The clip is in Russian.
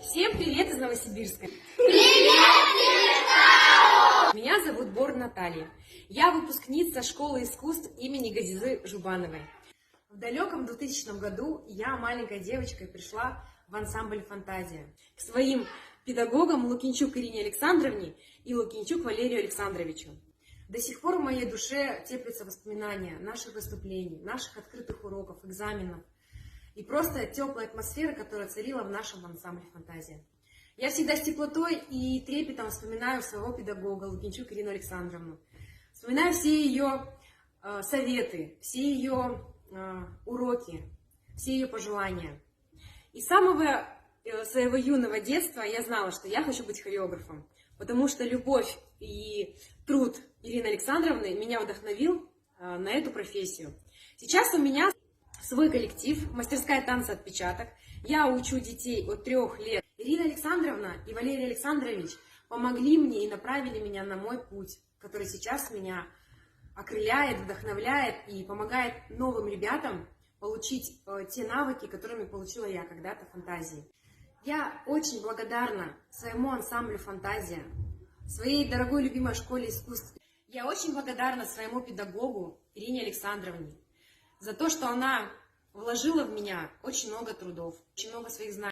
Всем привет из Новосибирска! Привет, Меня зовут Бор Наталья. Я выпускница школы искусств имени Газизы Жубановой. В далеком 2000 году я, маленькой девочкой, пришла в ансамбль «Фантазия» к своим педагогам Лукинчук Ирине Александровне и Лукинчук Валерию Александровичу. До сих пор в моей душе теплятся воспоминания наших выступлений, наших открытых уроков, экзаменов и просто теплая атмосфера, которая царила в нашем ансамбле «Фантазия». Я всегда с теплотой и трепетом вспоминаю своего педагога Лукинчук Ирину Александровну. Вспоминаю все ее советы, все ее уроки, все ее пожелания. И с самого своего юного детства я знала, что я хочу быть хореографом, потому что любовь и труд Ирины Александровны меня вдохновил на эту профессию. Сейчас у меня свой коллектив, мастерская танца «Отпечаток». Я учу детей от 3 лет. Ирина Александровна и Валерий Александрович помогли мне и направили меня на мой путь, который сейчас меня окрыляет, вдохновляет и помогает новым ребятам получить те навыки, которыми получила я когда-то в «Фантазии». Я очень благодарна своему ансамблю «Фантазия», своей дорогой любимой школе искусств. Я очень благодарна своему педагогу Ирине Александровне за то, что она вложила в меня очень много трудов, очень много своих знаний.